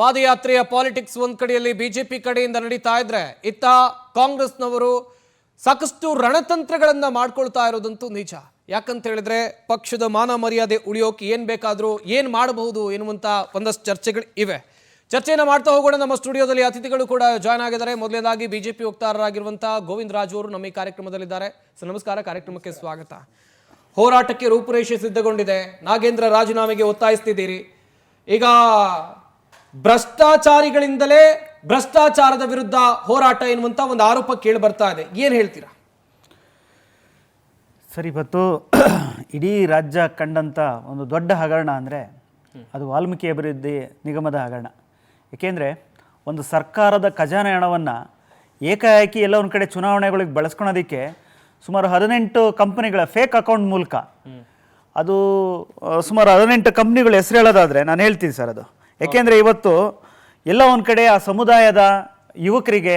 ಪಾದಯಾತ್ರೆಯ politics ಒಂದ್ ಕಡೆಯಲ್ಲಿ BJP ಕಡೆಯಿಂದ ನಡೀತಾ ಇದ್ರೆ ಇತ್ತ ಕಾಂಗ್ರೆಸ್ನವರು ಸಾಕಷ್ಟು ರಣತಂತ್ರಗಳನ್ನ ಮಾಡ್ಕೊಳ್ತಾ ಇರೋದಂತೂ ನಿಜ. ಯಾಕಂತ ಹೇಳಿದ್ರೆ ಪಕ್ಷದ ಮಾನ ಮರ್ಯಾದೆ ಉಳಿಯೋಕೆ ಏನ್ ಬೇಕಾದ್ರೂ ಏನ್ ಮಾಡಬಹುದು ಎನ್ನುವಂತ ಒಂದಷ್ಟು ಚರ್ಚೆಗಳು ಇವೆ. ಚರ್ಚೆಯನ್ನ ಮಾಡ್ತಾ ಹೋಗೋಣ. ನಮ್ಮ ಸ್ಟುಡಿಯೋದಲ್ಲಿ ಅತಿಥಿಗಳು ಕೂಡ ಜಾಯ್ನ್ ಆಗಿದ್ದಾರೆ. ಮೊದಲನೇದಾಗಿ ಬಿಜೆಪಿ ವಕ್ತಾರರಾಗಿರುವಂತಹ ಗೋವಿಂದ ರಾಜು ಅವರು ನಮ್ಮ ಈ ಕಾರ್ಯಕ್ರಮದಲ್ಲಿದ್ದಾರೆ. ಸರ್ ನಮಸ್ಕಾರ, ಕಾರ್ಯಕ್ರಮಕ್ಕೆ ಸ್ವಾಗತ. ಹೋರಾಟಕ್ಕೆ ರೂಪುರೇಷೆ ಸಿದ್ಧಗೊಂಡಿದೆ. ನಾಗೇಂದ್ರ ರಾಜೀನಾಮೆಗೆ ಒತ್ತಾಯಿಸ್ತಿದ್ದೀರಿ. ಈಗ ಭ್ರಷ್ಟಾಚಾರಿಗಳಿಂದಲೇ ಭ್ರಷ್ಟಾಚಾರದ ವಿರುದ್ಧ ಹೋರಾಟ ಎನ್ನುವಂತ ಒಂದು ಆರೋಪ ಕೇಳಿ ಬರ್ತಾ ಇದೆ. ಏನ್ ಹೇಳ್ತೀರಾ ಸರ್? ಇವತ್ತು ಇಡೀ ರಾಜ್ಯ ಕಂಡಂಥ ಒಂದು ದೊಡ್ಡ ಹಗರಣ ಅಂದರೆ ಅದು ವಾಲ್ಮೀಕಿ ಅಭಿವೃದ್ಧಿ ನಿಗಮದ ಹಗರಣ. ಏಕೆಂದರೆ ಒಂದು ಸರ್ಕಾರದ ಖಜಾನೆ ಹಣವನ್ನು ಏಕಾಏಕಿ ಎಲ್ಲ ಒಂದು ಕಡೆ ಚುನಾವಣೆಗಳಿಗೆ ಬಳಸ್ಕೊಳೋದಕ್ಕೆ ಸುಮಾರು 18 ಕಂಪ್ನಿಗಳ ಫೇಕ್ ಅಕೌಂಟ್ ಮೂಲಕ, ಅದು ಸುಮಾರು 18 ಕಂಪ್ನಿಗಳು ಹೆಸರು ಹೇಳೋದಾದರೆ ನಾನು ಹೇಳ್ತೀನಿ ಸರ್ ಅದು. ಏಕೆಂದರೆ ಇವತ್ತು ಎಲ್ಲ ಒಂದು ಕಡೆ ಆ ಸಮುದಾಯದ ಯುವಕರಿಗೆ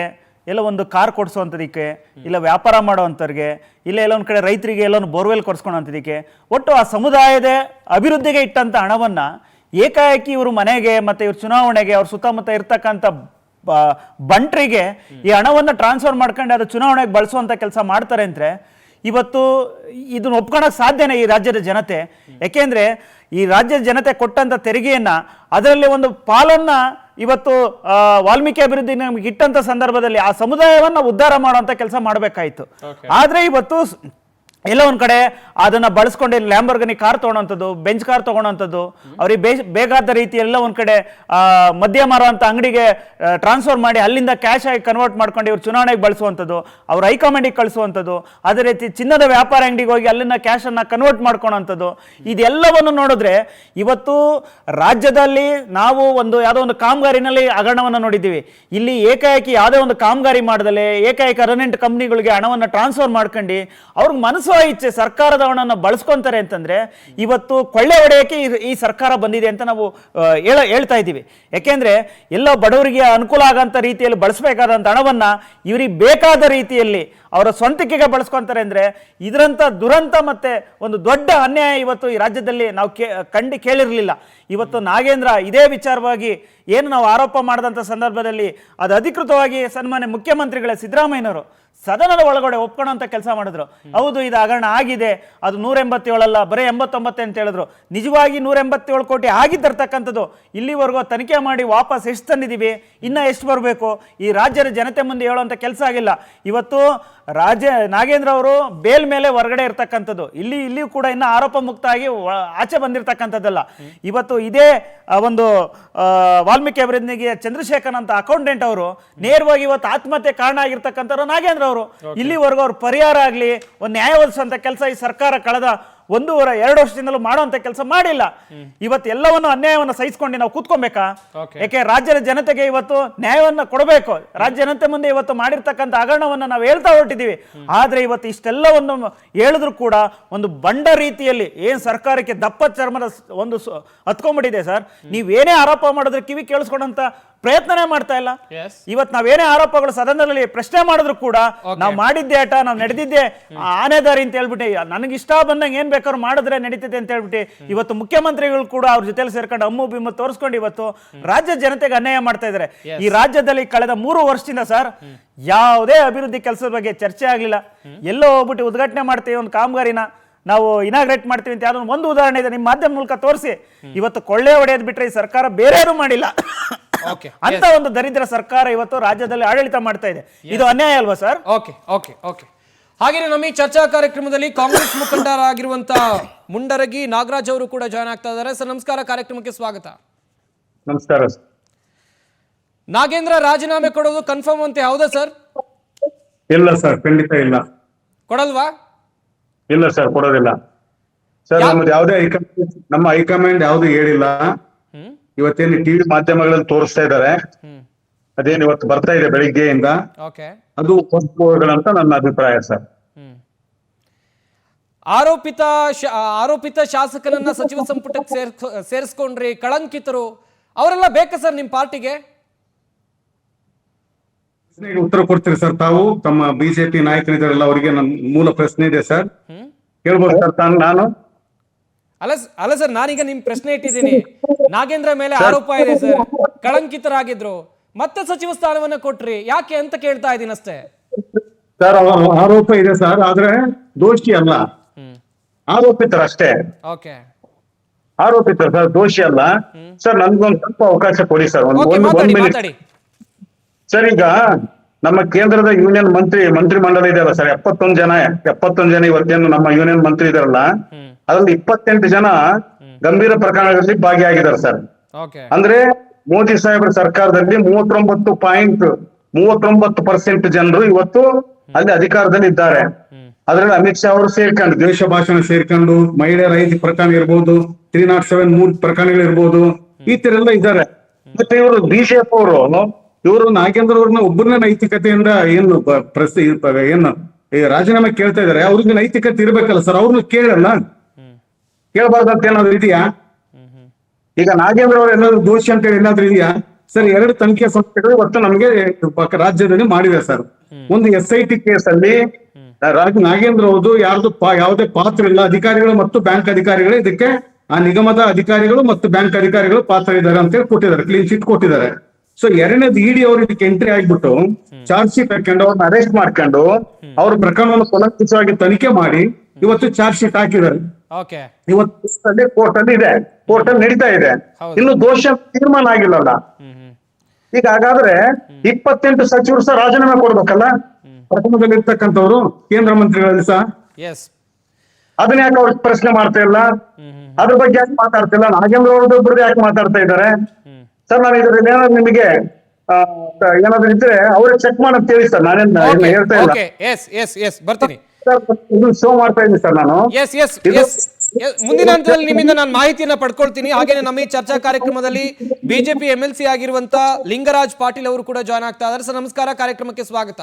ಎಲ್ಲ ಒಂದು ಕಾರ್ ಕೊಡಿಸೋವಂಥದಕ್ಕೆ, ಇಲ್ಲ ವ್ಯಾಪಾರ ಮಾಡೋವಂಥವ್ರಿಗೆ, ಇಲ್ಲ ಎಲ್ಲ ಒಂದು ಕಡೆ ರೈತರಿಗೆ ಎಲ್ಲೊಂದು ಬೋರ್ವೆಲ್ ಕೊಡಿಸ್ಕೊಳೋಂಥದಕ್ಕೆ, ಒಟ್ಟು ಆ ಸಮುದಾಯದ ಅಭಿವೃದ್ಧಿಗೆ ಇಟ್ಟಂಥ ಹಣವನ್ನು ಏಕಾಏಕಿ ಇವರು ಮನೆಗೆ ಮತ್ತು ಇವ್ರ ಚುನಾವಣೆಗೆ ಅವ್ರ ಸುತ್ತಮುತ್ತ ಇರ್ತಕ್ಕಂಥ ಬಂಟ್ರಿಗೆ ಈ ಹಣವನ್ನು ಟ್ರಾನ್ಸ್ಫರ್ ಮಾಡ್ಕೊಂಡು ಅದು ಚುನಾವಣೆಗೆ ಬಳಸುವಂಥ ಕೆಲಸ ಮಾಡ್ತಾರೆ ಅಂದರೆ ಇವತ್ತು ಇದನ್ನು ಒಪ್ಕೊಳಕ್ಕೆ ಸಾಧ್ಯನೇ ಈ ರಾಜ್ಯದ ಜನತೆ? ಯಾಕೆಂದರೆ ಈ ರಾಜ್ಯದ ಜನತೆ ಕೊಟ್ಟಂಥ ತೆರಿಗೆಯನ್ನು ಅದರಲ್ಲಿ ಒಂದು ಪಾಲನ್ನು ಇವತ್ತು ವಾಲ್ಮೀಕಿ ಅಭಿವೃದ್ಧಿ ನಮಗೆ ಇಟ್ಟಂಥ ಸಂದರ್ಭದಲ್ಲಿ ಆ ಸಮುದಾಯವನ್ನು ಉದ್ಧಾರ ಮಾಡುವಂಥ ಕೆಲಸ ಮಾಡಬೇಕಾಯಿತು. ಆದರೆ ಇವತ್ತು ಎಲ್ಲ ಒಂದು ಕಡೆ ಅದನ್ನು ಬಳಸ್ಕೊಂಡು ಲ್ಯಾಂಬರ್ಗನಿ ಕಾರ್ ತೊಗೊಳೋಂಥದ್ದು, ಬೆಂಚ್ ಕಾರ್ ತೊಗೊಳೋಂಥದ್ದು, ಅವ್ರಿಗೆ ಬೇಕಾದ ರೀತಿ ಎಲ್ಲ ಒಂದು ಕಡೆ ಮದ್ಯ ಮಾರುವಂಥ ಅಂಗಡಿಗೆ ಟ್ರಾನ್ಸ್ಫರ್ ಮಾಡಿ ಅಲ್ಲಿಂದ ಕ್ಯಾಶ್ ಆಗಿ ಕನ್ವರ್ಟ್ ಮಾಡ್ಕೊಂಡು ಇವ್ರು ಚುನಾವಣೆಗೆ ಬಳಸುವಂಥದ್ದು, ಅವ್ರು ಹೈಕಮಾಂಡಿಗೆ ಕಳಿಸುವಂಥದ್ದು, ಅದೇ ರೀತಿ ಚಿನ್ನದ ವ್ಯಾಪಾರ ಅಂಗಡಿಗೆ ಹೋಗಿ ಅಲ್ಲಿಂದ ಕ್ಯಾಶನ್ನು ಕನ್ವರ್ಟ್ ಮಾಡ್ಕೊಳೋಂಥದ್ದು, ಇದೆಲ್ಲವನ್ನು ನೋಡಿದ್ರೆ ಇವತ್ತು ರಾಜ್ಯದಲ್ಲಿ ನಾವು ಯಾವುದೋ ಒಂದು ಕಾಮಗಾರಿನಲ್ಲಿ ಹಗರಣವನ್ನು ನೋಡಿದ್ದೀವಿ. ಇಲ್ಲಿ ಏಕಾಏಕಿ ಯಾವುದೇ ಒಂದು ಕಾಮಗಾರಿ ಮಾಡದಲ್ಲೇ ಏಕಾಏಕಿ 18 ಕಂಪ್ನಿಗಳಿಗೆ ಹಣವನ್ನು ಟ್ರಾನ್ಸ್ಫರ್ ಮಾಡ್ಕೊಂಡು ಅವ್ರಿಗೆ ಮನಸ್ಸು ಇಚ್ಛೆ ಸರ್ಕಾರದ ಹಣವನ್ನು ಬಳಸ್ಕೊಂತಾರೆ ಅಂತಂದ್ರೆ ಇವತ್ತು ಕೊಳ್ಳೆ ಹೊಡೆಯಕ್ಕೆ ಈ ಸರ್ಕಾರ ಬಂದಿದೆ ಅಂತ ನಾವು ಹೇಳ್ತಾ ಇದ್ದೀವಿ. ಯಾಕೆಂದ್ರೆ ಎಲ್ಲ ಬಡವರಿಗೆ ಅನುಕೂಲ ಆಗಂತ ರೀತಿಯಲ್ಲಿ ಬಳಸಬೇಕಾದಂಥ ಹಣವನ್ನ ಇವರಿಗೆ ಬೇಕಾದ ರೀತಿಯಲ್ಲಿ ಅವರ ಸ್ವಂತಿಕೆಗೆ ಬಳಸ್ಕೊಂತಾರೆ ಅಂದ್ರೆ ಇದರಂತ ದುರಂತ ಮತ್ತೆ ಒಂದು ದೊಡ್ಡ ಅನ್ಯಾಯ ಇವತ್ತು ಈ ರಾಜ್ಯದಲ್ಲಿ ನಾವು ಕೇಳಿರಲಿಲ್ಲ. ಇವತ್ತು ನಾಗೇಂದ್ರ ಇದೇ ವಿಚಾರವಾಗಿ ಏನು ನಾವು ಆರೋಪ ಮಾಡಿದಂಥ ಸಂದರ್ಭದಲ್ಲಿ ಅದು ಅಧಿಕೃತವಾಗಿ ಸನ್ಮಾನ್ಯ ಮುಖ್ಯಮಂತ್ರಿಗಳೇ ಸಿದ್ದರಾಮಯ್ಯನವರು ಸದನದ ಒಳಗಡೆ ಒಪ್ಕೊಳ್ಳೋಂಥ ಕೆಲಸ ಮಾಡಿದ್ರು. ಹೌದು, ಇದು ಹಗರಣ ಆಗಿದೆ, ಅದು 187 ಅಲ್ಲ, ಬರೀ 89 ಅಂತ ಹೇಳಿದ್ರು. ನಿಜವಾಗಿ 187 ಕೋಟಿ ಆಗಿದ್ದಿರ್ತಕ್ಕಂಥದ್ದು ಇಲ್ಲಿವರೆಗೂ ತನಿಖೆ ಮಾಡಿ ವಾಪಸ್ ಎಷ್ಟು ತಂದಿದ್ದೀವಿ, ಇನ್ನೂ ಎಷ್ಟು ಬರಬೇಕು, ಈ ರಾಜ್ಯದ ಜನತೆ ಮುಂದೆ ಹೇಳುವಂಥ ಕೆಲಸ ಆಗಿಲ್ಲ. ಇವತ್ತು ನಾಗೇಂದ್ರ ಅವರು ಬೇಲ್ ಮೇಲೆ ಹೊರಗಡೆ ಇರ್ತಕ್ಕಂಥದ್ದು, ಇಲ್ಲಿಯೂ ಕೂಡ ಇನ್ನು ಆರೋಪ ಮುಕ್ತ ಆಗಿ ಆಚೆ ಬಂದಿರತಕ್ಕಂಥದ್ದಲ್ಲ. ಇವತ್ತು ಇದೇ ಒಂದು ವಾಲ್ಮೀಕಿ ಅಭಿವೃದ್ಧಿಗೆ ಚಂದ್ರಶೇಖರ್ ಅಂತ ಅಕೌಂಟೆಂಟ್ ಅವರು ನೇರವಾಗಿ ಇವತ್ತು ಆತ್ಮಹತ್ಯೆ ಕಾರಣ ಆಗಿರ್ತಕ್ಕಂಥವ್ರು ನಾಗೇಂದ್ರ ಅವರು. ಇಲ್ಲಿವರೆಗೂ ಅವ್ರ ಪರಿಹಾರ ಆಗಲಿ ಒಂದು ನ್ಯಾಯ ಒದಗಿಸುವಂಥ ಕೆಲಸ ಈ ಸರ್ಕಾರ ಕಳೆದ 1.5-2 ವರ್ಷದಿಂದಲೂ ಮಾಡುವಂತ ಕೆಲಸ ಮಾಡಿಲ್ಲ. ಇವತ್ತು ಎಲ್ಲವನ್ನು ಅನ್ಯಾಯವನ್ನು ಸಹಿಸಿಕೊಂಡು ನಾವು ಕೂತ್ಕೊಬೇಕಾ? ಯಾಕೆ ರಾಜ್ಯದ ಜನತೆಗೆ ಇವತ್ತು ನ್ಯಾಯವನ್ನು ಕೊಡಬೇಕು. ರಾಜ್ಯ ಜನತೆ ಮುಂದೆ ಇವತ್ತು ಮಾಡಿರ್ತಕ್ಕಂಥ ಹಗರಣವನ್ನು ನಾವು ಹೇಳ್ತಾ ಹೊರಟಿದ್ದೀವಿ. ಆದ್ರೆ ಇವತ್ತು ಇಷ್ಟೆಲ್ಲವನ್ನು ಹೇಳಿದ್ರು ಕೂಡ ಒಂದು ಬಂಡ ರೀತಿಯಲ್ಲಿ ಏನ್ ಸರ್ಕಾರಕ್ಕೆ ದಪ್ಪ ಚರ್ಮದ ಒಂದು ಹತ್ಕೊಂಡ್ಬಿಟ್ಟಿದೆ ಸರ್. ನೀವೇನೇ ಆರೋಪ ಮಾಡಿದ್ರೆ ಕಿವಿ ಕೇಳಿಸ್ಕೊಂಡಂತ ಪ್ರಯತ್ನನೇ ಮಾಡ್ತಾ ಇಲ್ಲ. ಇವತ್ತು ನಾವೇನೇ ಆರೋಪಗಳು ಸದನದಲ್ಲಿ ಪ್ರಶ್ನೆ ಮಾಡಿದ್ರು ಕೂಡ ನಾವು ಮಾಡಿದ್ದೆ ಆಟ, ನಾವು ನಡೆದಿದ್ದೆ ಆನೆದಾರಿ ಅಂತ ಹೇಳ್ಬಿಟ್ಟು ನನಗೆ ಇಷ್ಟ ಬಂದಂಗೆ ಏನ್ ಬೇಕಾದ್ರೂ ಮಾಡಿದ್ರೆ ನಡೀತಿದೆ ಅಂತ ಹೇಳ್ಬಿಟ್ಟು ಇವತ್ತು ಮುಖ್ಯಮಂತ್ರಿಗಳು ಕೂಡ ಅವ್ರ ಜೊತೆಲಿ ಸೇರ್ಕೊಂಡು ಅಮ್ಮು ಬಿಮ್ಮು ತೋರಿಸ್ಕೊಂಡು ಇವತ್ತು ರಾಜ್ಯ ಜನತೆಗೆ ಅನ್ಯಾಯ ಮಾಡ್ತಾ ಇದ್ದಾರೆ. ಈ ರಾಜ್ಯದಲ್ಲಿ ಕಳೆದ 3 ವರ್ಷದಿಂದ ಸರ್ ಯಾವುದೇ ಅಭಿವೃದ್ಧಿ ಕೆಲಸದ ಬಗ್ಗೆ ಚರ್ಚೆ ಆಗ್ಲಿಲ್ಲ. ಎಲ್ಲೋ ಹೋಗ್ಬಿಟ್ಟು ಉದ್ಘಾಟನೆ ಮಾಡ್ತೀವಿ ಒಂದು ಕಾಮಗಾರಿನ, ನಾವು ಇನಾಗ್ರೇಟ್ ಮಾಡ್ತೀವಿ ಅಂತ ಯಾವ್ದೋ ಒಂದು ಉದಾಹರಣೆ ಇದೆ, ನಿಮ್ಮ ಮಾಧ್ಯಮ ಮೂಲಕ ತೋರಿಸಿ. ಇವತ್ತು ಕೊಳ್ಳೆ ಹೊಡೆಯೋದು ಬಿಟ್ರೆ ಈ ಸರ್ಕಾರ ಬೇರೆ ಯಾರು ಮಾಡಿಲ್ಲ ಅಂತ ಒಂದು ದರಿದ್ರ ಸರ್ಕಾರ ಇವತ್ತು ರಾಜ್ಯದಲ್ಲಿ ಆಡಳಿತ ಮಾಡ್ತಾ ಇದೆ. ಇದು ಅನ್ಯಾಯ ಅಲ್ವಾ ಸರ್? ಓಕೆ. ಹಾಗೆ ನಮ್ಮ ಈ ಚರ್ಚಾ ಕಾರ್ಯಕ್ರಮದಲ್ಲಿ ಕಾಂಗ್ರೆಸ್ ಮುಖಂಡರಾಗಿರುವಂತಹ ಮುಂಡರಗಿ ನಾಗರಾಜ್ ಅವರು ಕೂಡ ಜಾಯ್ನ್ ಆಗ್ತಾ ಇದ್ದಾರೆ. ಸರ್ ನಮಸ್ಕಾರ, ಕಾರ್ಯಕ್ರಮಕ್ಕೆ ಸ್ವಾಗತ. ನಮಸ್ಕಾರ. ನಾಗೇಂದ್ರ ರಾಜೀನಾಮೆ ಕೊಡೋದು ಕನ್ಫರ್ಮ್ ಅಂತ ಹೌದಾ ಸರ್? ಇಲ್ಲ ಸರ್, ಖಂಡಿತ ಇಲ್ಲ. ಕೊಡಲ್ವಾ? ಇಲ್ಲ ಸರ್, ಕೊಡೋದಿಲ್ಲ ಸರ್. ನಮ್ದು ಯಾವುದೇ ನಮ್ಮ ಹೈಕಮಾಂಡ್ ಯಾವ್ದು ಹೇಳಿಲ್ಲ. ಇವತ್ತೇನು ಟಿವಿ ಮಾಧ್ಯಮಗಳಲ್ಲಿ ತೋರಿಸ್ತಾ ಇದ್ದಾರೆ, ಅದೇನು ಇವತ್ತು ಬರ್ತಾ ಇದೆ ಬೆಳಿಗ್ಗೆಯಿಂದ, ಅದು ಅಂತ ನನ್ನ ಅಭಿಪ್ರಾಯ ಸರ್. ಆರೋಪಿತ ಶಾಸಕನನ್ನ ಸಚಿವ ಸಂಪುಟಕ್ಕೆ ಸೇರಿಸ್ಕೊಂಡ್ರಿ, ಕಳಂಕಿತರು ಅವರೆಲ್ಲ ಬೇಕಾ ಸರ್ ನಿಮ್ ಪಾರ್ಟಿಗೆ? ಉತ್ತರ ಕೊಡ್ತೀರಿ ಸರ್ ತಾವು? ತಮ್ಮ ಬಿಜೆಪಿ ನಾಯಕರಿದ್ದಾರಲ್ಲ ಅವರಿಗೆ ನನ್ನ ಮೂಲ ಪ್ರಶ್ನೆ ಇದೆ ಸರ್, ಕೇಳ್ಬೋದು ಸರ್ ನಾನು? ಅಲ್ಲ ಸರ್, ನಾನೀಗ ನಿಮ್ ಪ್ರಶ್ನೆ ಇಟ್ಟಿದ್ದೀನಿ. ನಾಗೇಂದ್ರ ಮೇಲೆ ಆರೋಪ ಇದೆ ಸರ್, ಕಳಂಕಿತರಾಗಿದ್ರು, ಮತ್ತೆ ಸಚಿವ ಸ್ಥಾನವನ್ನ ಕೊಟ್ರಿ, ಯಾಕೆ ಅಂತ ಕೇಳ್ತಾ ಇದ್ದೀನಿ ಅಷ್ಟೇ. ಸರ್ ಆರೋಪ ಇದೆ ಸರ್, ಆದ್ರೆ ದೋಷಿ ಅಲ್ಲ, ಆರೋಪಿತರ ಅಷ್ಟೇ. ಓಕೆ ಆರೋಪಿತರು ಸರ್, ದೋಷಿ ಅಲ್ಲ. ಸರ್ ನನ್ಗೊಂದು ಸ್ವಲ್ಪ ಅವಕಾಶ ಕೊಡಿ ಸರ್, ಒಂದು ಮಿನಿಟ್ ಮಾತಾಡಿ. ಸರ್. ಈಗ ನಮ್ಮ ಕೇಂದ್ರದ ಯೂನಿಯನ್ ಮಂತ್ರಿಮಂಡಲ ಇದೆಯಲ್ಲ ಸರ್, 71 ಜನ ಇವತ್ತೇನು ನಮ್ಮ ಯೂನಿಯನ್ ಮಂತ್ರಿ ಇದಾರಲ್ಲ, ಅದ್ರಲ್ಲಿ 28 ಜನ ಗಂಭೀರ ಪ್ರಕರಣಗಳಲ್ಲಿ ಭಾಗಿಯಾಗಿದ್ದಾರೆ ಸರ್. ಓಕೆ ಅಂದ್ರೆ ಮೋದಿ ಸಾಹೇಬ್ರ ಸರ್ಕಾರದಲ್ಲಿ 39% ಜನರು ಇವತ್ತು ಅಲ್ಲಿ ಅಧಿಕಾರದಲ್ಲಿ ಇದ್ದಾರೆ. ಅದ್ರಲ್ಲಿ ಅಮಿತ್ ಶಾ ಅವರು ಸೇರ್ಕೊಂಡು ದ್ವೇಷ ಭಾಷಣ ಸೇರ್ಕೊಂಡು, ಮಹಿಳೆಯರ 5 ಪ್ರಕರಣ ಇರ್ಬೋದು, 307 3 ಪ್ರಕರಣಗಳಿರ್ಬೋದು, ಈ ತರ ಎಲ್ಲ ಇದ್ದಾರೆ. ಮತ್ತೆ ಇವರು ಬಿಜೆಪಿ ಅವರು ಇವರು ನಾಗೇಂದ್ರ ಅವ್ರನ್ನ ಒಬ್ಬರನ್ನ ನೈತಿಕತೆಯಿಂದ ಏನು ಏನು ಈ ರಾಜೀನಾಮೆ ಕೇಳ್ತಾ ಇದಾರೆ, ಅವ್ರಿಗೆ ನೈತಿಕತೆ ಇರ್ಬೇಕಲ್ಲ ಸರ್, ಅವ್ರನ್ನ ಕೇಳಲ್ಲ, ಕೇಳಬಾರ್ದಂತ ಏನಾದ್ರು ಇದೆಯಾ? ಈಗ ನಾಗೇಂದ್ರ ಅವರು ಏನಾದ್ರು ದೋಷಿ ಅಂತ ಹೇಳಿ ಏನಾದ್ರು ಇದೆಯಾ ಸರ್? 2 ತನಿಖೆ ಸಂಸ್ಥೆಗಳು ಇವತ್ತು ನಮಗೆ ರಾಜ್ಯದಲ್ಲಿ ಮಾಡಿದೆ ಸರ್. ಒಂದು SIT ಕೇಸ್ ಅಲ್ಲಿ ನಾಗೇಂದ್ರ ಅವ್ರದ್ದು ಯಾವುದೇ ಪಾತ್ರ ಇಲ್ಲ, ಅಧಿಕಾರಿಗಳು ಮತ್ತು ಬ್ಯಾಂಕ್ ಅಧಿಕಾರಿಗಳು ಇದಕ್ಕೆ, ಆ ನಿಗಮದ ಅಧಿಕಾರಿಗಳು ಮತ್ತು ಬ್ಯಾಂಕ್ ಅಧಿಕಾರಿಗಳು ಪಾತ್ರ ಇದ್ದಾರೆ ಅಂತ ಹೇಳಿ ಕೊಟ್ಟಿದ್ದಾರೆ, ಕ್ಲೀನ್ ಚಿಟ್ ಕೊಟ್ಟಿದ್ದಾರೆ. ಸೊ 2ನೇದು ED ಅವರು ಇದಕ್ಕೆ ಎಂಟ್ರಿ ಆಗ್ಬಿಟ್ಟು ಚಾರ್ಜ್ ಶೀಟ್ ಹಾಕೊಂಡು ಅವ್ರನ್ನ ಅರೆಸ್ಟ್ ಮಾಡ್ಕೊಂಡು ಅವ್ರ ಪ್ರಕರಣವನ್ನು ಕೂಲಂಕುಷವಾಗಿ ತನಿಖೆ ಮಾಡಿ ಇವತ್ತು ಚಾರ್ಜ್ ಶೀಟ್ ಹಾಕಿದ್ದಾರೆ. ಓಕೆ ಇವತ್ತು ಕೋರ್ಟ್ ಅಲ್ಲಿ ಇದೆ, ಕೋರ್ಟ್ ಅಲ್ಲಿ ನಡೀತಾ ಇದೆ, ಇನ್ನು ದೋಷ ತೀರ್ಮಾನ ಆಗಿಲ್ಲಲ್ಲ. ಈಗ ಹಾಗಾದ್ರೆ 28 ಸಚಿವರು ಸಹ ರಾಜೀನಾಮೆ ಕೊಡ್ಬೇಕಲ್ಲ, ಪ್ರಥಮದಲ್ಲಿ ಇರ್ತಕ್ಕಂಥವ್ರು ಕೇಂದ್ರ ಮಂತ್ರಿಗಳಲ್ಲಿ ಸಹ. ಎಸ್ ಅದನ್ನ ಯಾಕೆ ಅವ್ರು ಪ್ರಶ್ನೆ ಮಾಡ್ತಾ ಇಲ್ಲ? ಅದ್ರ ಬಗ್ಗೆ ಯಾಕೆ ಮಾತಾಡ್ತಿಲ್ಲ? ನಾಗೇಂದ್ರ ಅವ್ರದ್ದೊಬ್ಬರದ್ದು ಯಾಕೆ ಮಾತಾಡ್ತಾ ಇದ್ದಾರೆ ಸರ್? ನಾನು ಇದ್ರಲ್ಲಿ ಏನಾದ್ರು ನಿಮಗೆ ಏನಾದ್ರು ಇದ್ರೆ ಅವ್ರಿಗೆ ಚೆಕ್ ಮಾಡಕ್ ಹೇಳಿ ಸರ್, ನಾನೇನ್ ಹೇಳ್ತಾ ಇಲ್ಲ. ಬರ್ತೀನಿ ಶೋ ಮಾಡ್ತಾ ಇದ್ದೀನಿ ಸರ್ ನಾನು. ಮುಂದಿನ ಹಂತದಲ್ಲಿ ನಿಮ್ಮಿಂದ ನಾನು ಮಾಹಿತಿಯನ್ನ ಪಡ್ಕೊಳ್ತೀನಿ. ಹಾಗೇನೆ ನಮ್ಮ ಈ ಚರ್ಚಾ ಕಾರ್ಯಕ್ರಮದಲ್ಲಿ ಬಿಜೆಪಿ MLC ಆಗಿರುವಂತ ಲಿಂಗರಾಜ್ ಪಾಟೀಲ್ ಅವರು ಕೂಡ ಜಾಯ್ನ್ ಆಗ್ತಾ ಇದ್ದಾರೆ. ಸರ್ ನಮಸ್ಕಾರ, ಕಾರ್ಯಕ್ರಮಕ್ಕೆ ಸ್ವಾಗತ.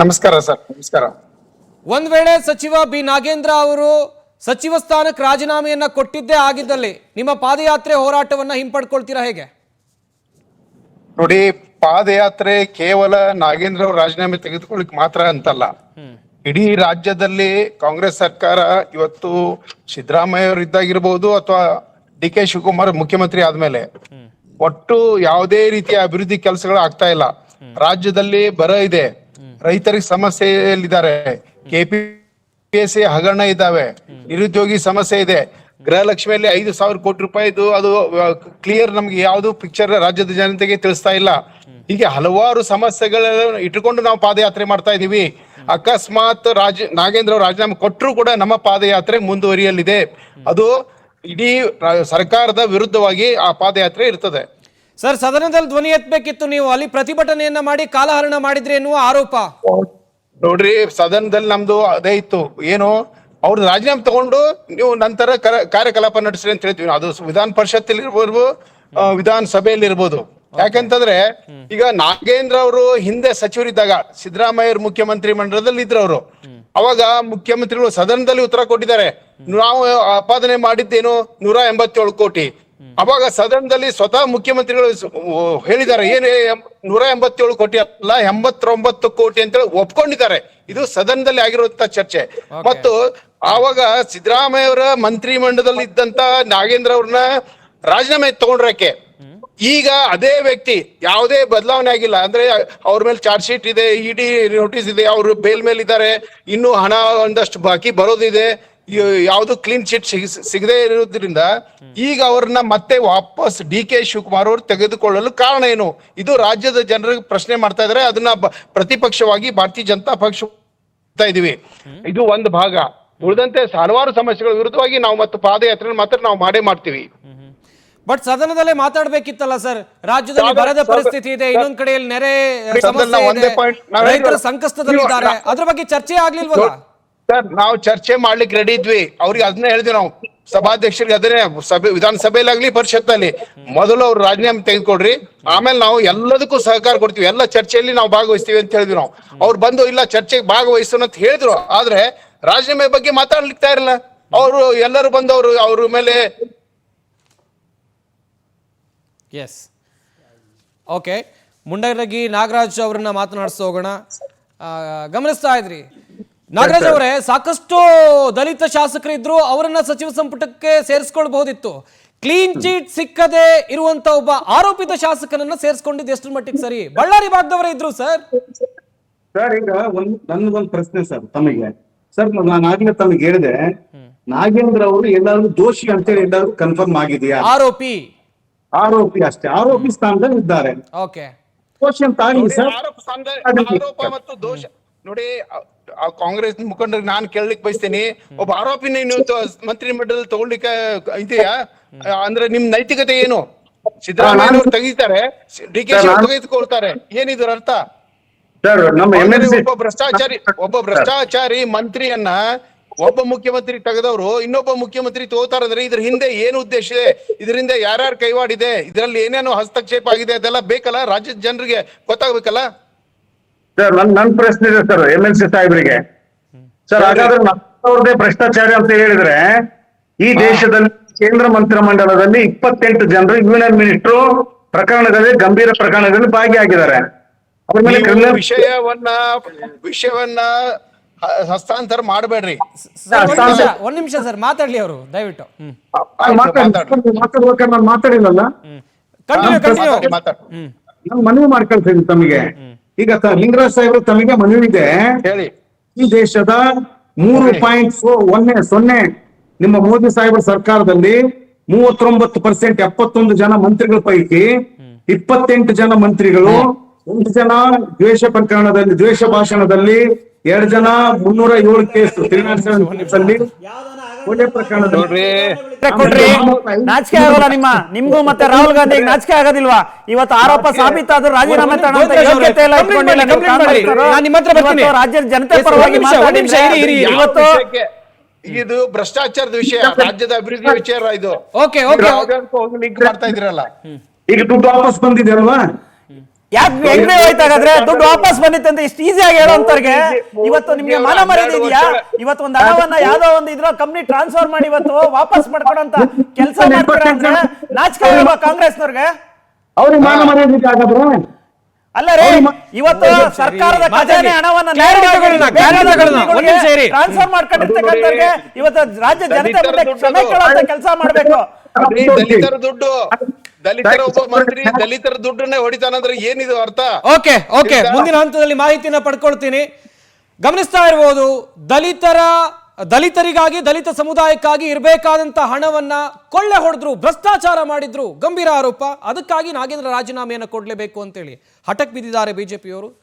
ನಮಸ್ಕಾರ ಸರ್. ನಮಸ್ಕಾರ. ಒಂದ್ ವೇಳೆ ಸಚಿವ ಬಿ ನಾಗೇಂದ್ರ ಅವರು ಸಚಿವ ಸ್ಥಾನಕ್ಕೆ ರಾಜೀನಾಮೆಯನ್ನ ಕೊಟ್ಟಿದ್ದೇ ಆಗಿದ್ದಲ್ಲಿ ನಿಮ್ಮ ಪಾದಯಾತ್ರೆ ಹೋರಾಟವನ್ನ ಹಿಂಪಡ್ಕೊಳ್ತೀರಾ ಹೇಗೆ? ನೋಡಿ, ಪಾದಯಾತ್ರೆ ಕೇವಲ ನಾಗೇಂದ್ರ ಅವರು ರಾಜೀನಾಮೆ ತೆಗೆದುಕೊಳ್ಳಿಕ್ ಮಾತ್ರ ಅಂತಲ್ಲ. ಇಡೀ ರಾಜ್ಯದಲ್ಲಿ ಕಾಂಗ್ರೆಸ್ ಸರ್ಕಾರ ಇವತ್ತು ಸಿದ್ದರಾಮಯ್ಯ ಅವರು ಇದ್ದಾಗಿರ್ಬೋದು ಅಥವಾ DK ಶಿವಕುಮಾರ್ ಮುಖ್ಯಮಂತ್ರಿ ಆದ್ಮೇಲೆ ಒಟ್ಟು ಯಾವುದೇ ರೀತಿಯ ಅಭಿವೃದ್ಧಿ ಕೆಲಸಗಳು ಆಗ್ತಾ ಇಲ್ಲ. ರಾಜ್ಯದಲ್ಲಿ ಬರ ಇದೆ, ರೈತರಿಗೆ ಸಮಸ್ಯೆಯಲ್ಲಿದ್ದಾರೆ, KPSC ಹಗರಣ ಇದ್ದಾವೆ, ನಿರುದ್ಯೋಗಿ ಸಮಸ್ಯೆ ಇದೆ, ಗೃಹಲಕ್ಷ್ಮಿಯಲ್ಲಿ 5,000 ಕೋಟಿ ರೂಪಾಯಿದು ಅದು ಕ್ಲಿಯರ್ ನಮ್ಗೆ ಯಾವ್ದು ಪಿಕ್ಚರ್ ರಾಜ್ಯದ ಜನತೆಗೆ ತಿಳಿಸ್ತಾ ಇಲ್ಲ. ಹೀಗೆ ಹಲವಾರು ಸಮಸ್ಯೆಗಳನ್ನ ಇಟ್ಟುಕೊಂಡು ನಾವು ಪಾದಯಾತ್ರೆ ಮಾಡ್ತಾ ಇದೀವಿ. ಅಕಸ್ಮಾತ್ ನಾಗೇಂದ್ರ ಅವರು ರಾಜೀನಾಮೆ ಕೊಟ್ಟರು ಕೂಡ ನಮ್ಮ ಪಾದಯಾತ್ರೆ ಮುಂದುವರಿಯಲಿದೆ. ಅದು ಇಡೀ ಸರ್ಕಾರದ ವಿರುದ್ಧವಾಗಿ ಆ ಪಾದಯಾತ್ರೆ ಇರ್ತದೆ. ಸರ್, ಸದನದಲ್ಲಿ ಧ್ವನಿ ಎತ್ತಬೇಕಿತ್ತು, ನೀವು ಅಲ್ಲಿ ಪ್ರತಿಭಟನೆಯನ್ನ ಮಾಡಿ ಕಾಲಹರಣ ಮಾಡಿದ್ರಿ ಎನ್ನುವ ಆರೋಪ. ನೋಡ್ರಿ, ಸದನದಲ್ಲಿ ನಮ್ದು ಅದೇ ಇತ್ತು, ಏನು ಅವ್ರ ರಾಜೀನಾಮೆ ತಗೊಂಡು ನೀವು ನಂತರ ಕಾರ್ಯಕಲಾಪ ನಡೆಸ್ರಿ ಅಂತ ಹೇಳ್ತೀವಿ. ಅದು ವಿಧಾನ ಪರಿಷತ್ತಲ್ಲಿ ಇರ್ಬೋದು, ವಿಧಾನಸಭೆಯಲ್ಲಿ ಇರ್ಬೋದು. ಯಾಕಂತಂದ್ರೆ ಈಗ ನಾಗೇಂದ್ರ ಅವರು ಹಿಂದೆ ಸಚಿವರಿದ್ದಾಗ ಸಿದ್ದರಾಮಯ್ಯ ಮುಖ್ಯಮಂತ್ರಿ ಮಂಡಲದಲ್ಲಿ ಇದ್ರು ಅವರು. ಅವಾಗ ಮುಖ್ಯಮಂತ್ರಿಗಳು ಸದನದಲ್ಲಿ ಉತ್ತರ ಕೊಟ್ಟಿದ್ದಾರೆ, ನಾವು ಆಪಾದನೆ ಮಾಡಿದ್ದೇನು 187 ಕೋಟಿ. ಅವಾಗ ಸದನದಲ್ಲಿ ಸ್ವತಃ ಮುಖ್ಯಮಂತ್ರಿಗಳು ಹೇಳಿದ್ದಾರೆ, ಏನು 187 ಕೋಟಿ ಅಲ್ಲ 89 ಕೋಟಿ ಅಂತೇಳಿ ಒಪ್ಕೊಂಡಿದ್ದಾರೆ. ಇದು ಸದನದಲ್ಲಿ ಆಗಿರುವಂತ ಚರ್ಚೆ. ಮತ್ತು ಆವಾಗ ಸಿದ್ದರಾಮಯ್ಯ ಅವರ ಮಂತ್ರಿ ಮಂಡಲದಲ್ಲಿ ಇದ್ದಂತ ನಾಗೇಂದ್ರ ಅವ್ರನ್ನ ರಾಜೀನಾಮೆ ತಗೊಂಡ್ರಕ್ಕೆ ಈಗ ಅದೇ ವ್ಯಕ್ತಿ ಯಾವುದೇ ಬದಲಾವಣೆ ಆಗಿಲ್ಲ. ಅಂದ್ರೆ ಅವ್ರ ಮೇಲೆ ಚಾರ್ಜ್ ಶೀಟ್ ಇದೆ, ED ನೋಟಿಸ್ ಇದೆ, ಅವರು ಬೇಲ್ ಮೇಲೆ ಇದ್ದಾರೆ, ಇನ್ನು ಹಣ ಒಂದಷ್ಟು ಬಾಕಿ ಬರೋದಿದೆ, ಯಾವುದು ಕ್ಲೀನ್ ಚಿಟ್ ಸಿಗದೆ ಇರೋದ್ರಿಂದ ಈಗ ಅವ್ರನ್ನ ಮತ್ತೆ ವಾಪಸ್ DK ಶಿವಕುಮಾರ್ ಅವರು ತೆಗೆದುಕೊಳ್ಳಲು ಕಾರಣ ಏನು? ಇದು ರಾಜ್ಯದ ಜನರಿಗೆ ಪ್ರಶ್ನೆ ಮಾಡ್ತಾ ಇದಾರೆ. ಅದನ್ನ ಪ್ರತಿಪಕ್ಷವಾಗಿ ಭಾರತೀಯ ಜನತಾ ಪಕ್ಷ ಇದೀವಿ. ಇದು ಒಂದು ಭಾಗ. ಉಳಿದಂತೆ ಹಲವಾರು ಸಮಸ್ಯೆಗಳ ವಿರುದ್ಧವಾಗಿ ನಾವು ಮತ್ತು ಪಾದಯಾತ್ರೆ ಮಾತ್ರ ನಾವು ಮಾಡೇ ಮಾಡ್ತೀವಿ. ಬಟ್ ಸದನದಲ್ಲೇ ಮಾತಾಡ್ಬೇಕಿತ್ತಲ್ಲ ಸರ್, ರಾಜ್ಯದಲ್ಲಿ ಬರದ ಪರಿಸ್ಥಿತಿ ಇದೆ, ಇನ್ನೊಂದ್ ಕಡೆಯಲ್ಲಿ ನೆರೆ ಸಮಸ್ಯೆ ಇದೆ, ರೈತರು ಸಂಕಷ್ಟದಲ್ಲಿದ್ದಾರೆ, ಅದ್ರ ಬಗ್ಗೆ ಚರ್ಚೆ ಆಗ್ಲಿಲ್ವಲ್ಲ ಸರ್? ನಾವು ಚರ್ಚೆ ಮಾಡ್ಲಿಕ್ಕೆ ರೆಡಿ ಇದ್ವಿ. ಅವ್ರಿಗೆ ಅದನ್ನೇ ಹೇಳಿದ್ವಿ ನಾವು ಸಭಾಧ್ಯಕ್ಷರಿಗೆ, ಅದನ್ನೇ ವಿಧಾನಸಭೆಯಲ್ಲಾಗ್ಲಿ ಪರಿಷತ್ತಲ್ಲಿ ಮೊದಲು ಅವ್ರು ರಾಜೀನಾಮೆ ತೆಗೆದುಕೊಡ್ರಿ, ಆಮೇಲೆ ನಾವು ಎಲ್ಲದಕ್ಕೂ ಸಹಕಾರ ಕೊಡ್ತೀವಿ, ಎಲ್ಲ ಚರ್ಚೆಯಲ್ಲಿ ನಾವು ಭಾಗವಹಿಸ್ತೀವಿ ಅಂತ ಹೇಳಿದ್ವಿ ನಾವು. ಅವ್ರು ಬಂದು ಇಲ್ಲ ಚರ್ಚೆಗೆ ಭಾಗವಹಿಸೋಣ ಅಂತ ಹೇಳಿದ್ರು, ಆದ್ರೆ ರಾಜೀನಾಮೆ ಬಗ್ಗೆ ಮಾತಾಡ್ಲಿಕ್ಕೆ ಇರಲ್ಲ. ಅವರು ಎಲ್ಲರೂ ಬಂದವರು ಅವ್ರ ಮೇಲೆ. ಎಸ್, ಓಕೆ, ಮುಂಡರಗಿ ನಾಗರಾಜ್ ಅವರನ್ನ ಮಾತನಾಡಿಸ್ತಾ ಹೋಗೋಣ. ಗಮನಿಸ್ತಾ ಇದ್ರಿ, ನಾಗರಾಜ್ ಅವರೇ, ಸಾಕಷ್ಟು ದಲಿತ ಶಾಸಕರಿದ್ರು, ಅವರನ್ನ ಸಚಿವ ಸಂಪುಟಕ್ಕೆ ಸೇರಿಸ್ಕೊಳ್ಬಹುದಿತ್ತು. ಕ್ಲೀನ್ ಚೀಟ್ ಸಿಕ್ಕದೆ ಇರುವಂತ ಒಬ್ಬ ಆರೋಪಿತ ಶಾಸಕನನ್ನ ಸೇರಿಸ್ಕೊಂಡಿದ್ದು ಎಷ್ಟರ ಮಟ್ಟಿಗೆ ಸರಿ? ಬಳ್ಳಾರಿ ಭಾಗದವರೇ ಇದ್ರು ಸರ್. ಸರ್ ಈಗ ನನ್ಗೊಂದು ಪ್ರಶ್ನೆ ಸರ್ ತಮಗೆ. ಸರ್ ನಾನು ಆಗ್ಲೇ ತಮಗೆ ಹೇಳಿದೆ, ನಾಗೇಂದ್ರ ಅವರು ಎಲ್ಲಾರು ದೋಷಿ ಅಂತೇಳಿ ಎಲ್ಲಾರು ಕನ್ಫರ್ಮ್ ಆಗಿದೆಯಾ? ಆರೋಪಿ ಅಷ್ಟೇ, ಆರೋಪಿ ಸ್ಥಾನದಲ್ಲಿ ಇದ್ದಾರೆ. ಓಕೆ, ದೋಷಿ ಅಂತ ಆಗಲಿ ಸರ್. ಆರೋಪ ಮತ್ತು ದೋಷ ನೋಡಿ, ಆ ಕಾಂಗ್ರೆಸ್ ಮುಖಂಡರಿಗೆ ನಾನು ಕೇಳಲಿಕ್ಕೆ ಬಯಸ್ತೇನೆ, ಒಬ್ಬ ಆರೋಪಿನ ನೀವು ಮಂತ್ರಿ ಮಂಡಲದಲ್ಲಿ ತಗೊಳ್ಲಿಕ್ಕೆ ಇದೆಯಾ? ಅಂದ್ರೆ ನಿಮ್ ನೈತಿಕತೆ ಏನು? ಸಿದ್ದರಾಮಯ್ಯ ಅವರು ತೆಗಿತಾರೆ, ಡಿ ಕೆ ಶಿ ತೆಗೆದುಕೊಳ್ತಾರೆ, ಏನಿದ್ರ ಅರ್ಥ? ಸರ್ ನಮ್ಮ ಒಬ್ಬ ಭ್ರಷ್ಟಾಚಾರಿ ಮಂತ್ರಿಯನ್ನ ಒಬ್ಬ ಮುಖ್ಯಮಂತ್ರಿ ತೆಗೆದವರು ಇನ್ನೊಬ್ಬ ಮುಖ್ಯಮಂತ್ರಿ ತಗೋತಾರಂದ್ರೆ ಇದ್ರ ಹಿಂದೆ ಏನು ಉದ್ದೇಶ ಇದೆ? ಇದರಿಂದ ಯಾರ್ಯಾರ ಕೈವಾಡಿದೆ, ಇದರಲ್ಲಿ ಏನೇನು ಹಸ್ತಕ್ಷೇಪ ಆಗಿದೆ ಅದೆಲ್ಲ ಬೇಕಲ್ಲ, ರಾಜ್ಯದ ಜನರಿಗೆ ಗೊತ್ತಾಗ್ಬೇಕಲ್ಲ. ಸರ್ ನನ್ ಪ್ರಶ್ನೆ ಇದೆ ಸರ್ MLC ಸಾಹೇಬರಿಗೆ. ಸರ್ ಹಾಗಾದ್ರೆ ಅವ್ರದೇ ಭ್ರಷ್ಟಾಚಾರ ಅಂತ ಹೇಳಿದ್ರೆ, ಈ ದೇಶದಲ್ಲಿ ಕೇಂದ್ರ ಮಂತ್ರಿಮಂಡಲದಲ್ಲಿ 28 ಜನರು ಯೂನಿಯನ್ ಮಿನಿಸ್ಟರ್ ಪ್ರಕರಣದಲ್ಲಿ, ಗಂಭೀರ ಪ್ರಕರಣದಲ್ಲಿ ಭಾಗಿಯಾಗಿದ್ದಾರೆ. ಅವ್ರ ಮೇಲೆ ನೀವು ವಿಷಯವನ್ನ ಹಸ್ತಾಂತರ ಮಾಡಬೇಡ್ರಿ. ಒಂದ್ ನಿಮಿಷ ಸರ್, ಮಾತಾಡ್ಲಿ ಅವರು ದಯವಿಟ್ಟು. ಮಾತಾಡ್ಬೇಕಾದ್ರೆ ನಾನು ಮಾತಾಡಿಲ್ಲಲ್ಲ. ನಾನು ಮನವಿ ಮಾಡ್ಕೊಳ್ತೀನಿ ತಮಗೆ. ಈಗ ಲಿಂಗರಾಜ್ ಸಾಹೇಬ್ರು ತಮಗೆ ಮನವಿ ಇದೆ, ಹೇಳಿ. ಈ ದೇಶದ 3.0 ನಿಮ್ಮ ಮೋದಿ ಸಾಹೇಬ್ರ ಸರ್ಕಾರದಲ್ಲಿ 39%, 71 ಜನ ಮಂತ್ರಿಗಳ ಪೈಕಿ 28 ಜನ ಮಂತ್ರಿಗಳು, 8 ಜನ ದ್ವೇಷ ಪ್ರಕರಣದಲ್ಲಿ, ದ್ವೇಷ ಭಾಷಣದಲ್ಲಿ, 2 ಜನ 307 ಕೇಸ್, ಒಳ್ಳೆ ಪ್ರಕರಣದಲ್ಲಿ. ನಾಚಿಕೆ ಆಗೋಲ್ಲ ನಿಮ್ಗೂ ಮತ್ತೆ ರಾಹುಲ್ ಗಾಂಧಿಗೆ ನಾಚಿಕೆ ಆಗೋದಿಲ್ವಾ? ಇವತ್ತು ಆರೋಪ ಸಾಬೀತಾದ್ರೂ ರಾಜೀನಾಮೆ ತಗೊಳ್ಳೋ ಯೋಗ್ಯತೆ ಇಲ್ಲ ಇಟ್ಕೊಂಡಿಲ್ಲ ನೀವು ಕಾಂಗ್ರೆಸ್ನವರು. ರಾಜ್ಯದ ಜನತೆ ಪರವಾಗಿ ಇವತ್ತು ಇದು ಭ್ರಷ್ಟಾಚಾರದ ವಿಷಯ, ರಾಜ್ಯದ ಅಭಿವೃದ್ಧಿ ವಿಚಾರ ಇದು. ಲಿಂಕ್ ಮಾಡ್ತಾ ಇದ್ರಲ್ಲ. ಈಗ ದುಡ್ಡು ವಾಪಸ್ ಬಂದಿದೆ ಅಲ್ವಾ? ಯಾಕೆ ಹೆಂಗೆ ಹೋಯ್ತಾಗಾದ್ರೆ ದುಡ್ಡು ವಾಪಸ್ ಬಂದಿತ್ತು ಅಂತ ಇಷ್ಟು ಈಸಿಯಾಗಿ ಹೇಳೋಂತವ್ರಿಗೆ ಇವತ್ತು ನಿಮ್ಗೆ ಮಾನ ಮರ್ಯಾದೆ ಇದೆಯಾ? ಇವತ್ತು ಒಂದು ಹಣವನ್ನ ಯಾವ್ದೋ ಒಂದು ಇದ್ರ ಕಂಪ್ನಿ ಟ್ರಾನ್ಸ್ಫರ್ ಮಾಡಿ ಇವತ್ತು ವಾಪಸ್ ಮಾಡ್ಕೊಡೋಂತ ಕೆಲಸ ಮಾಡ್ತೀರಾ ಅಂದ್ರೆ ನಾಚಿಕೆ ಆಗಲ್ವಾ ಕಾಂಗ್ರೆಸ್ನವ್ರಿಗೆ? ಅವ್ರಿಗೆ ಮಾನ ಮರ್ಯಾದೆ ಹಾಗಾದ್ರೆ ಅಲ್ಲ ರೀ, ಇವತ್ತು ಸರ್ಕಾರದ ಖಜಾನೆ ಹಣವನ್ನ ಟ್ರಾನ್ಸ್ಫರ್ ಮಾಡ್ಕೊಂಡಿರ್ತಕ್ಕಂಥವ್ರಿಗೆ ಇವತ್ತು ರಾಜ್ಯ ಜನತೆ ಮುಂದೆ ಕ್ಷಮೆ ಕೇಳುವಂತ ಕೆಲಸ ಮಾಡ್ಬೇಕು. ದಲಿತರ ದುಡ್ಡು, ದಲಿತರ ಒಬ್ಬ ಮಂತ್ರಿ ದಲಿತರ ದುಡ್ಡನ್ನೇ ಹೊಡಿತಾನಂದ್ರೆ ಏನಿದು ಅರ್ಥ? ಓಕೆ, ಮುಂದಿನ ಹಂತದಲ್ಲಿ ಮಾಹಿತಿನ ಪಡ್ಕೊಳ್ತೀನಿ. ಗಮನಿಸ್ತಾ ಇರ್ಬೋದು, ದಲಿತರಿಗಾಗಿ, ದಲಿತ ಸಮುದಾಯಕ್ಕಾಗಿ ಇರಬೇಕಾದಂತ ಹಣವನ್ನ ಕೊಳ್ಳೆ ಹೊಡೆದ್ರು, ಭ್ರಷ್ಟಾಚಾರ ಮಾಡಿದ್ರು, ಗಂಭೀರ ಆರೋಪ. ಅದಕ್ಕಾಗಿ ನಾಗೇಂದ್ರ ರಾಜೀನಾಮೆಯನ್ನು ಕೊಡ್ಲೇಬೇಕು ಅಂತೇಳಿ ಹಠಕ್ ಬಿದ್ದಿದ್ದಾರೆ ಬಿಜೆಪಿಯವರು.